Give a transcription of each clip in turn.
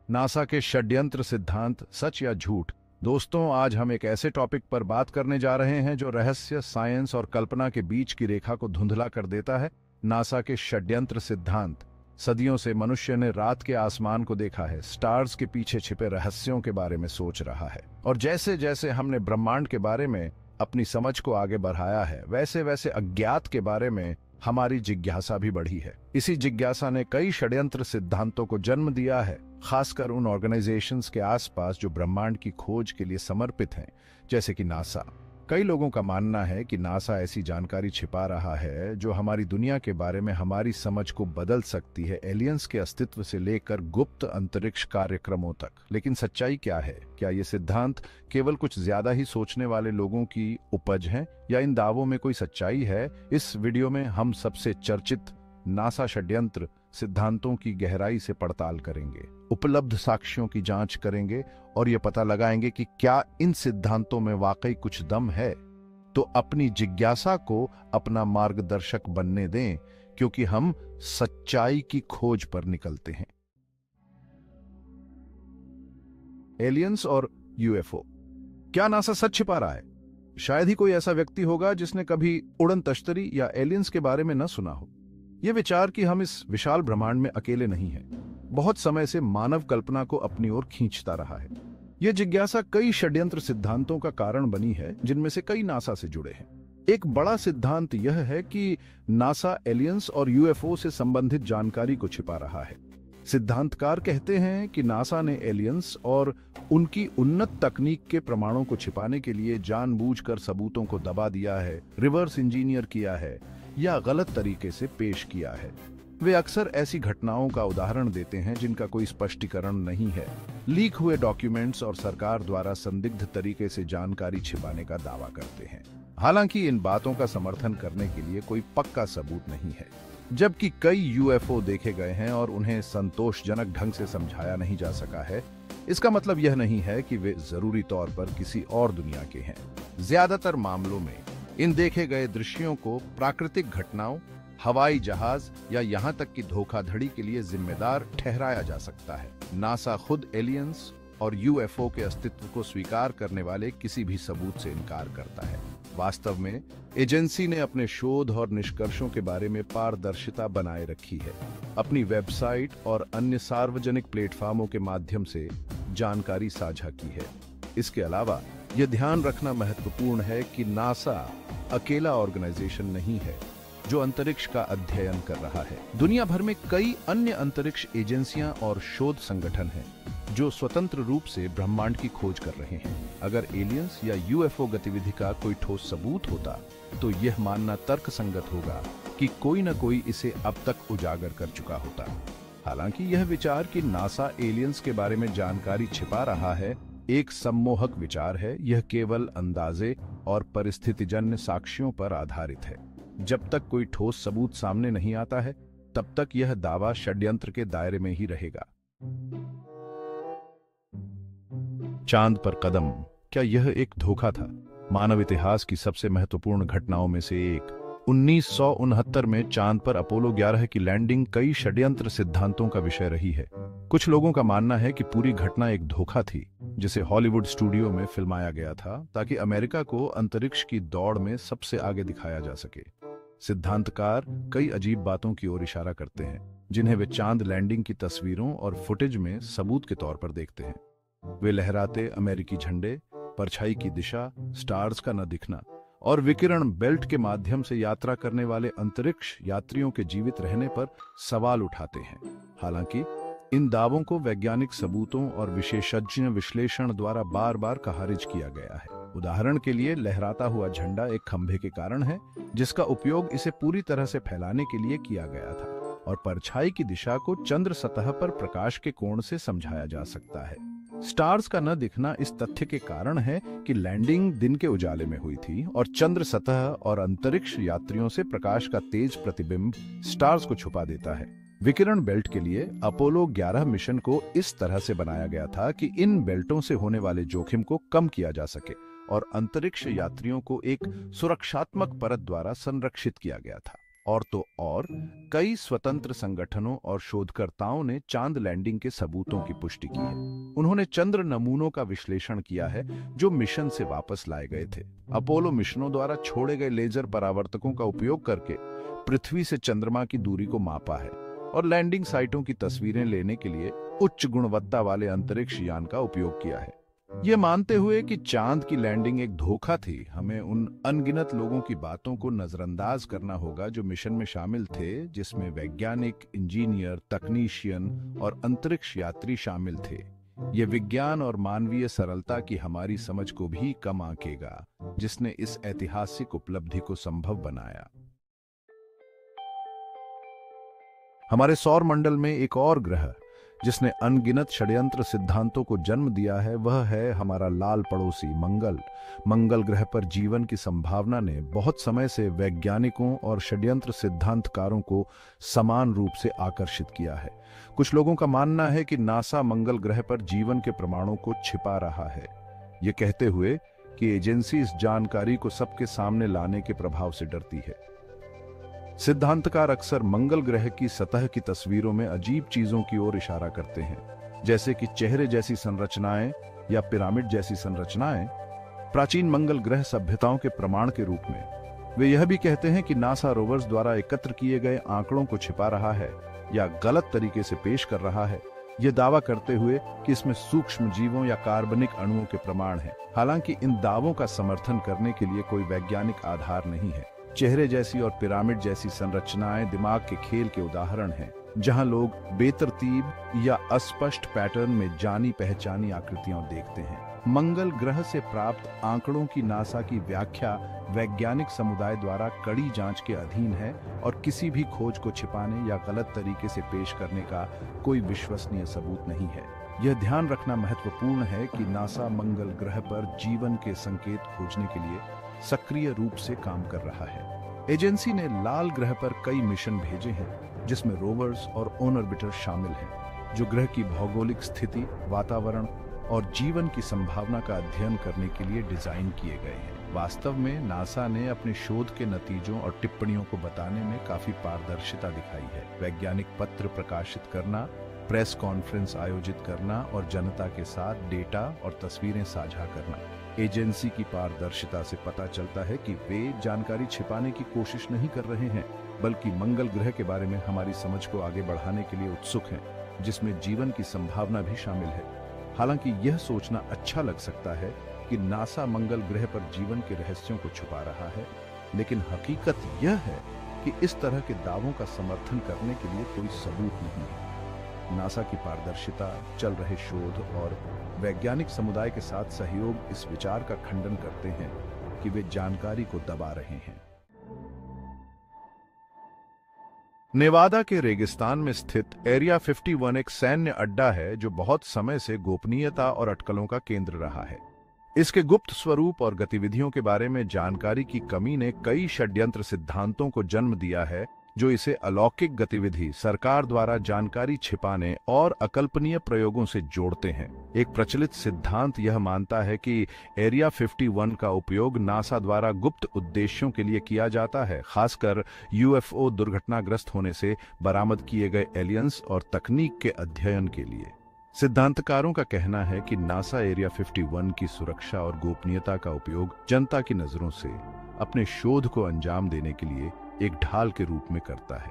NASA के षड्यंत्र सिद्धांत, सच या झूठ। दोस्तों, आज हम एक ऐसे टॉपिक पर बात करने जा रहे हैं जो रहस्य, साइंस और कल्पना के बीच की रेखा को धुंधला कर देता है। नासा के षड्यंत्र सिद्धांत। सदियों से मनुष्य ने रात के आसमान को देखा है, स्टार्स के पीछे छिपे रहस्यों के बारे में सोच रहा है, और जैसे जैसे हमने ब्रह्मांड के बारे में अपनी समझ को आगे बढ़ाया है, वैसे वैसे अज्ञात के बारे में हमारी जिज्ञासा भी बढ़ी है। इसी जिज्ञासा ने कई षड्यंत्र सिद्धांतों को जन्म दिया है, खासकर उन ऑर्गेनाइजेशंस के आसपास जो ब्रह्मांड की खोज के लिए समर्पित हैं, जैसे कि नासा। कई लोगों का मानना है कि नासा ऐसी जानकारी छिपा रहा है जो हमारी दुनिया के बारे में हमारी समझ को बदल सकती है, एलियंस के अस्तित्व से लेकर गुप्त अंतरिक्ष कार्यक्रमों तक। लेकिन सच्चाई क्या है? क्या ये सिद्धांत केवल कुछ ज्यादा ही सोचने वाले लोगों की उपज हैं, या इन दावों में कोई सच्चाई है? इस वीडियो में हम सबसे चर्चित नासा षड्यंत्र सिद्धांतों की गहराई से पड़ताल करेंगे, उपलब्ध साक्ष्यों की जांच करेंगे और यह पता लगाएंगे कि क्या इन सिद्धांतों में वाकई कुछ दम है। तो अपनी जिज्ञासा को अपना मार्गदर्शक बनने दें, क्योंकि हम सच्चाई की खोज पर निकलते हैं। एलियंस और यूएफओ। क्या नासा सच छिपा रहा है? शायद ही कोई ऐसा व्यक्ति होगा जिसने कभी उड़न तश्तरी या एलियंस के बारे में न सुना हो। यह विचार कि हम इस विशाल ब्रह्मांड में अकेले नहीं हैं, बहुत समय से मानव कल्पना को अपनी ओर खींचता रहा है। यह जिज्ञासा कई षड्यंत्र सिद्धांतों का कारण बनी है, जिनमें से कई नासा से जुड़े हैं। एक बड़ा सिद्धांत यह है कि नासा एलियंस और यूएफओ से संबंधित जानकारी को छिपा रहा है। सिद्धांतकार कहते हैं कि नासा ने एलियंस और उनकी उन्नत तकनीक के प्रमाणों को छिपाने के लिए जानबूझकर सबूतों को दबा दिया है, रिवर्स इंजीनियर किया है या गलत तरीके से पेश किया है। वे अक्सर ऐसी घटनाओं का उदाहरण देते हैं जिनका कोई स्पष्टीकरण नहीं है, लीक हुए डॉक्यूमेंट्स और सरकार द्वारा संदिग्ध तरीके से जानकारी छिपाने का दावा करते हैं। हालांकि इन बातों का समर्थन करने के लिए कोई पक्का सबूत नहीं है। जबकि कई यूएफओ देखे गए हैं और उन्हें संतोषजनक ढंग से समझाया नहीं जा सका है, इसका मतलब यह नहीं है कि वे जरूरी तौर पर किसी और दुनिया के हैं। ज्यादातर मामलों में इन देखे गए दृश्यों को प्राकृतिक घटनाओं, हवाई जहाज या यहां तक कि धोखाधड़ी के लिए जिम्मेदार ठहराया जा सकता है। नासा खुद एलियंस और यूएफओ के अस्तित्व को स्वीकार करने वाले किसी भी सबूत से इनकार करता है। वास्तव में एजेंसी ने अपने शोध और निष्कर्षों के बारे में पारदर्शिता बनाए रखी है, अपनी वेबसाइट और अन्य सार्वजनिक प्लेटफॉर्मों के माध्यम से जानकारी साझा की है। इसके अलावा यह ध्यान रखना महत्वपूर्ण है कि नासा अकेला ऑर्गेनाइजेशन नहीं है जो अंतरिक्ष का अध्ययन कर रहा है। दुनिया भर में कई अन्य अंतरिक्ष एजेंसियां और शोध संगठन हैं जो स्वतंत्र रूप से ब्रह्मांड की खोज कर रहे हैं। अगर एलियंस या यूएफओ गतिविधि का कोई ठोस सबूत होता, तो यह मानना तर्कसंगत होगा कि कोई न कोई इसे अब तक उजागर कर चुका होता। हालांकि यह विचार कि नासा एलियंस के बारे में जानकारी छिपा रहा है एक सम्मोहक विचार है। यह केवल अंदाजे और परिस्थितिजन्य साक्ष्यों पर आधारित है। जब तक कोई ठोस सबूत सामने नहीं आता है, तब तक यह दावा षड्यंत्र के दायरे में ही रहेगा। चांद पर कदम। क्या यह एक धोखा था? मानव इतिहास की सबसे महत्वपूर्ण घटनाओं में से एक 1969 में चांद पर अपोलो 11 की लैंडिंग कई षड्यंत्र सिद्धांतों का विषय रही है। कुछ लोगों का मानना है कि पूरी घटना एक धोखा थी, जिसे हॉलीवुड स्टूडियो में फिल्माया गया था ताकि अमेरिका को अंतरिक्ष की दौड़ में सबसे आगे दिखाया जा सके। सिद्धांतकार कई अजीब बातों की ओर इशारा करते हैं, जिन्हें वे चांद लैंडिंग की तस्वीरों और फुटेज में सबूत के तौर पर देखते हैं। वे लहराते अमेरिकी झंडे, परछाई की दिशा, स्टार्स का न दिखना और विकिरण बेल्ट के माध्यम से यात्रा करने वाले अंतरिक्ष यात्रियों के जीवित रहने पर सवाल उठाते हैं। हालांकि इन दावों को वैज्ञानिक सबूतों और विशेषज्ञ विश्लेषण द्वारा बार बार खारिज किया गया है। उदाहरण के लिए, लहराता हुआ झंडा एक खंभे के कारण है, जिसका उपयोग इसे पूरी तरह से फैलाने के लिए किया गया था, और परछाई की दिशा को चंद्र सतह पर प्रकाश के कोण से समझाया जा सकता है। स्टार्स का न दिखना इस तथ्य के कारण है कि लैंडिंग दिन के उजाले में हुई थी और चंद्र सतह और अंतरिक्ष यात्रियों से प्रकाश का तेज प्रतिबिंब स्टार्स को छुपा देता है। विकिरण बेल्ट के लिए अपोलो 11 मिशन को इस तरह से बनाया गया था कि इन बेल्टों से होने वाले जोखिम को कम किया जा सके और अंतरिक्ष यात्रियों को एक सुरक्षात्मक परत द्वारा संरक्षित किया गया था। और तो और कई स्वतंत्र संगठनों और शोधकर्ताओं ने चांद लैंडिंग के सबूतों की पुष्टि की है। उन्होंने चंद्र नमूनों का विश्लेषण किया है जो मिशन से वापस लाए गए थे। अपोलो मिशनों द्वारा छोड़े गए लेजर परावर्तकों का उपयोग करके पृथ्वी से चंद्रमा की दूरी को मापा है और लैंडिंग साइटों की तस्वीरें लेने के लिए उच्च गुणवत्ता वाले अंतरिक्ष यान का उपयोग किया है। ये मानते हुए कि चांद की लैंडिंग एक धोखा थी, हमें उन अनगिनत लोगों की बातों को नजरअंदाज करना होगा जो मिशन में शामिल थे, जिसमें वैज्ञानिक, इंजीनियर, तकनीशियन और अंतरिक्ष यात्री शामिल थे। ये विज्ञान और मानवीय सरलता की हमारी समझ को भी कम आंकेगा, जिसने इस ऐतिहासिक उपलब्धि को संभव बनाया। हमारे सौर मंडल में एक और ग्रह जिसने अनगिनत षड्यंत्र सिद्धांतों को जन्म दिया है, वह है हमारा लाल पड़ोसी मंगल। मंगल ग्रह पर जीवन की संभावना ने बहुत समय से वैज्ञानिकों और षड्यंत्र सिद्धांतकारों को समान रूप से आकर्षित किया है। कुछ लोगों का मानना है कि नासा मंगल ग्रह पर जीवन के प्रमाणों को छिपा रहा है, ये कहते हुए कि एजेंसी इस जानकारी को सबके सामने लाने के प्रभाव से डरती है। सिद्धांतकार अक्सर मंगल ग्रह की सतह की तस्वीरों में अजीब चीजों की ओर इशारा करते हैं, जैसे कि चेहरे जैसी संरचनाएं या पिरामिड जैसी संरचनाएं प्राचीन मंगल ग्रह सभ्यताओं के प्रमाण के रूप में। वे यह भी कहते हैं कि नासा रोवर्स द्वारा एकत्र किए गए आंकड़ों को छिपा रहा है या गलत तरीके से पेश कर रहा है, यह दावा करते हुए कि इसमें सूक्ष्म जीवों या कार्बनिक अणुओं के प्रमाण हैं। हालांकि इन दावों का समर्थन करने के लिए कोई वैज्ञानिक आधार नहीं है। चेहरे जैसी और पिरामिड जैसी संरचनाएं दिमाग के खेल के उदाहरण हैं, जहां लोग बेतरतीब या अस्पष्ट पैटर्न में जानी पहचानी आकृतियां देखते हैं। मंगल ग्रह से प्राप्त आंकड़ों की नासा की व्याख्या वैज्ञानिक समुदाय द्वारा कड़ी जांच के अधीन है और किसी भी खोज को छिपाने या गलत तरीके से पेश करने का कोई विश्वसनीय सबूत नहीं है। यह ध्यान रखना महत्वपूर्ण है कि नासा मंगल ग्रह पर जीवन के संकेत खोजने के लिए सक्रिय रूप से काम कर रहा है। एजेंसी ने लाल ग्रह पर कई मिशन भेजे हैं, जिसमें रोवर्स और ऑर्बिटर शामिल हैं, जो ग्रह की भौगोलिक स्थिति, वातावरण और जीवन की संभावना का अध्ययन करने के लिए डिजाइन किए गए हैं। वास्तव में नासा ने अपने शोध के नतीजों और टिप्पणियों को बताने में काफी पारदर्शिता दिखाई है। वैज्ञानिक पत्र प्रकाशित करना, प्रेस कॉन्फ्रेंस आयोजित करना और जनता के साथ डेटा और तस्वीरें साझा करना। एजेंसी की पारदर्शिता से पता चलता है कि वे जानकारी छिपाने की कोशिश नहीं कर रहे हैं, बल्कि मंगल ग्रह के बारे में हमारी समझ को आगे बढ़ाने के लिए उत्सुक हैं, जिसमें जीवन की संभावना भी शामिल है। हालांकि यह सोचना अच्छा लग सकता है कि नासा मंगल ग्रह पर जीवन के रहस्यों को छुपा रहा है, लेकिन हकीकत यह है कि इस तरह के दावों का समर्थन करने के लिए कोई सबूत नहीं है। नासा की पारदर्शिता, चल रहे शोध और वैज्ञानिक समुदाय के साथ सहयोग इस विचार का खंडन करते हैं कि वे जानकारी को दबा रहे हैं। नेवादा के रेगिस्तान में स्थित एरिया 51 एक सैन्य अड्डा है जो बहुत समय से गोपनीयता और अटकलों का केंद्र रहा है। इसके गुप्त स्वरूप और गतिविधियों के बारे में जानकारी की कमी ने कई षड्यंत्र सिद्धांतों को जन्म दिया है, जो इसे अलौकिक गतिविधि, सरकार द्वारा जानकारी छिपाने और अकल्पनीय प्रयोगों से जोड़ते हैं। एक प्रचलित सिद्धांत यह मानता है कि एरिया 51 का उपयोग नासा द्वारा गुप्त उद्देश्यों के लिए किया जाता है, खासकर यूएफओ दुर्घटनाग्रस्त होने से बरामद किए गए एलियंस और तकनीक के अध्ययन के लिए। सिद्धांतकारों का कहना है कि नासा एरिया 51 की सुरक्षा और गोपनीयता का उपयोग जनता की नजरों से अपने शोध को अंजाम देने के लिए एक ढाल के रूप में करता है।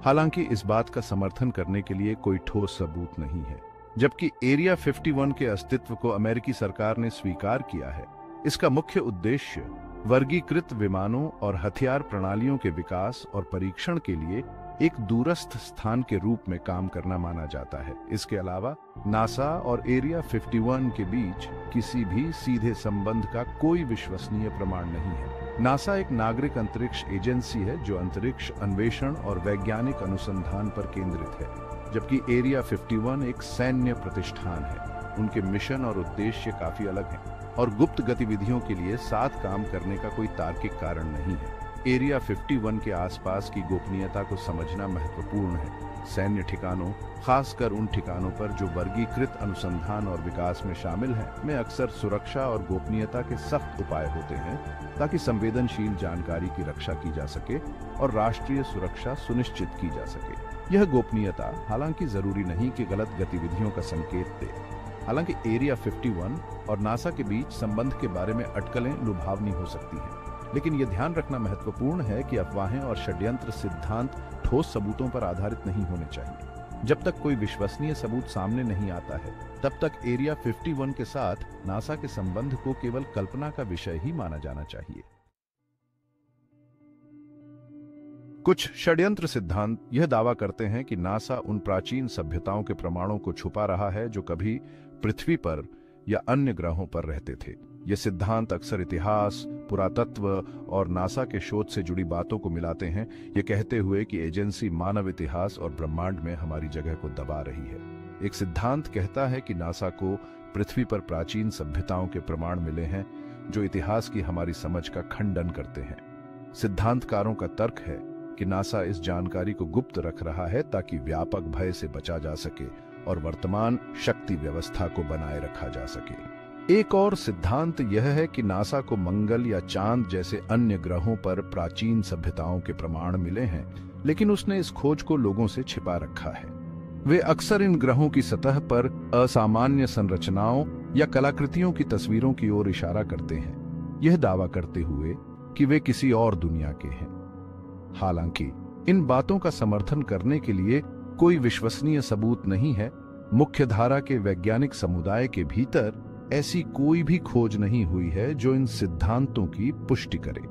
हालांकि इस बात का समर्थन करने के लिए कोई ठोस सबूत नहीं है। जबकि एरिया 51 के अस्तित्व को अमेरिकी सरकार ने स्वीकार किया है, इसका मुख्य उद्देश्य वर्गीकृत विमानों और हथियार प्रणालियों के विकास और परीक्षण के लिए एक दूरस्थ स्थान के रूप में काम करना माना जाता है। इसके अलावा नासा और एरिया 51 के बीच किसी भी सीधे संबंध का कोई विश्वसनीय प्रमाण नहीं है। नासा एक नागरिक अंतरिक्ष एजेंसी है जो अंतरिक्ष अन्वेषण और वैज्ञानिक अनुसंधान पर केंद्रित है, जबकि एरिया 51 एक सैन्य प्रतिष्ठान है। उनके मिशन और उद्देश्य काफी अलग हैं और गुप्त गतिविधियों के लिए साथ काम करने का कोई तार्किक कारण नहीं है। एरिया 51 के आसपास की गोपनीयता को समझना महत्वपूर्ण है। सैन्य ठिकानों, खासकर उन ठिकानों पर जो वर्गीकृत अनुसंधान और विकास में शामिल हैं, में अक्सर सुरक्षा और गोपनीयता के सख्त उपाय होते हैं ताकि संवेदनशील जानकारी की रक्षा की जा सके और राष्ट्रीय सुरक्षा सुनिश्चित की जा सके। यह गोपनीयता हालांकि जरूरी नहीं कि गलत गतिविधियों का संकेत दे। हालांकि एरिया 51 और नासा के बीच संबंध के बारे में अटकलें लुभावनी हो सकती हैं, लेकिन यह ध्यान रखना महत्वपूर्ण है कि अफवाहें और षड्यंत्र सिद्धांत ठोस सबूतों पर आधारित नहीं होने चाहिए। जब तक कोई विश्वसनीय सबूत सामने नहीं आता है, तब तक एरिया 51 के साथ नासा के संबंध को केवल कल्पना का विषय ही माना जाना चाहिए। कुछ षड्यंत्र सिद्धांत यह दावा करते हैं कि नासा उन प्राचीन सभ्यताओं के प्रमाणों को छुपा रहा है जो कभी पृथ्वी पर या अन्य ग्रहों पर रहते थे। ये सिद्धांत अक्सर इतिहास, पुरातत्व और नासा के शोध से जुड़ी बातों को मिलाते हैं, ये कहते हुए कि एजेंसी मानव इतिहास और ब्रह्मांड में हमारी जगह को दबा रही है। एक सिद्धांत कहता है कि नासा को पृथ्वी पर प्राचीन सभ्यताओं के प्रमाण मिले हैं जो इतिहास की हमारी समझ का खंडन करते हैं। सिद्धांतकारों का तर्क है कि नासा इस जानकारी को गुप्त रख रहा है ताकि व्यापक भय से बचा जा सके और वर्तमान शक्ति व्यवस्था को बनाए रखा जा सके। एक और सिद्धांत यह है कि नासा को मंगल या चांद जैसे अन्य ग्रहों पर प्राचीन सभ्यताओं के प्रमाण मिले हैं, लेकिन उसने इस खोज को लोगों से छिपा रखा है। वे अक्सर इन ग्रहों की सतह पर असामान्य संरचनाओं या कलाकृतियों की तस्वीरों की ओर इशारा करते हैं, यह दावा करते हुए कि वे किसी और दुनिया के हैं। हालांकि इन बातों का समर्थन करने के लिए कोई विश्वसनीय सबूत नहीं है। मुख्यधारा के वैज्ञानिक समुदाय के भीतर ऐसी कोई भी खोज नहीं हुई है जो इन सिद्धांतों की पुष्टि करे।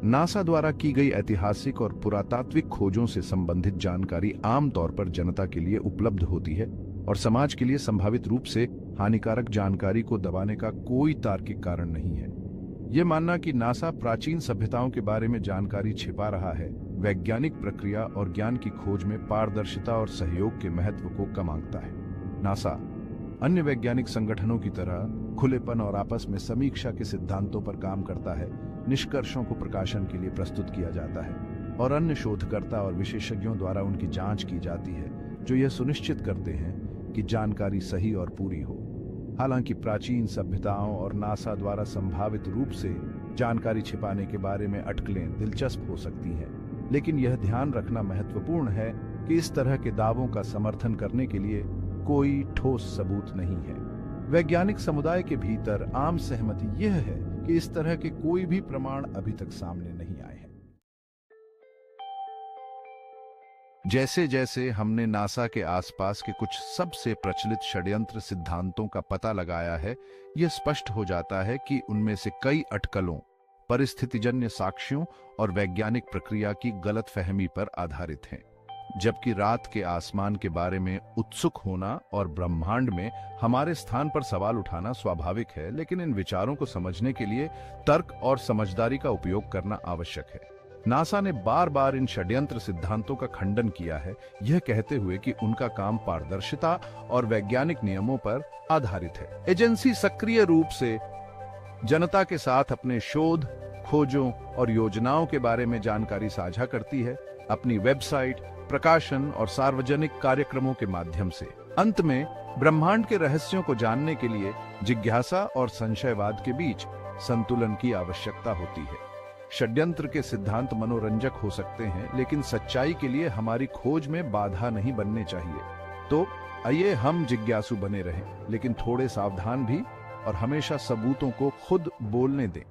नासा द्वारा की गई ऐतिहासिक और पुरातात्विक खोजों से संबंधित जानकारी आमतौर पर जनता के लिए उपलब्ध होती है और समाज के लिए संभावित रूप से हानिकारक जानकारी को दबाने का कोई तार्किक कारण नहीं है। यह मानना कि नासा प्राचीन सभ्यताओं के बारे में जानकारी छिपा रहा है, वैज्ञानिक प्रक्रिया और ज्ञान की खोज में पारदर्शिता और सहयोग के महत्व को कम आंकता है। नासा अन्य वैज्ञानिक संगठनों की तरह खुलेपन और आपस में समीक्षा के सिद्धांतों पर काम करता है। निष्कर्षों को प्रकाशन के लिए प्रस्तुत किया जाता है और अन्य शोधकर्ता और विशेषज्ञों द्वारा उनकी जांच की जाती है, जो यह सुनिश्चित करते हैं कि जानकारी सही और पूरी हो। हालांकि प्राचीन सभ्यताओं और नासा द्वारा संभावित रूप से जानकारी छिपाने के बारे में अटकलें दिलचस्प हो सकती हैं, लेकिन यह ध्यान रखना महत्वपूर्ण है कि इस तरह के दावों का समर्थन करने के लिए कोई ठोस सबूत नहीं है। वैज्ञानिक समुदाय के भीतर आम सहमति यह है कि इस तरह के कोई भी प्रमाण अभी तक सामने नहीं आए हैं। जैसे जैसे हमने नासा के आसपास के कुछ सबसे प्रचलित षड्यंत्र सिद्धांतों का पता लगाया है, यह स्पष्ट हो जाता है कि उनमें से कई अटकलों, परिस्थितिजन्य साक्ष्यों और वैज्ञानिक प्रक्रिया की गलतफहमी पर आधारित हैं। जबकि रात के आसमान के बारे में उत्सुक होना और ब्रह्मांड में हमारे स्थान पर सवाल उठाना स्वाभाविक है, लेकिन इन विचारों को समझने के लिए तर्क और समझदारी का उपयोग करना आवश्यक है। नासा ने बार बार इन षड्यंत्र सिद्धांतों का खंडन किया है, यह कहते हुए कि उनका काम पारदर्शिता और वैज्ञानिक नियमों पर आधारित है। एजेंसी सक्रिय रूप से जनता के साथ अपने शोध, खोजों और योजनाओं के बारे में जानकारी साझा करती है, अपनी वेबसाइट, प्रकाशन और सार्वजनिक कार्यक्रमों के माध्यम से। अंत में ब्रह्मांड के रहस्यों को जानने के लिए जिज्ञासा और संशयवाद के बीच संतुलन की आवश्यकता होती है। षड्यंत्र के सिद्धांत मनोरंजक हो सकते हैं, लेकिन सच्चाई के लिए हमारी खोज में बाधा नहीं बनने चाहिए। तो आइए हम जिज्ञासु बने रहें, लेकिन थोड़े सावधान भी, और हमेशा सबूतों को खुद बोलने दें।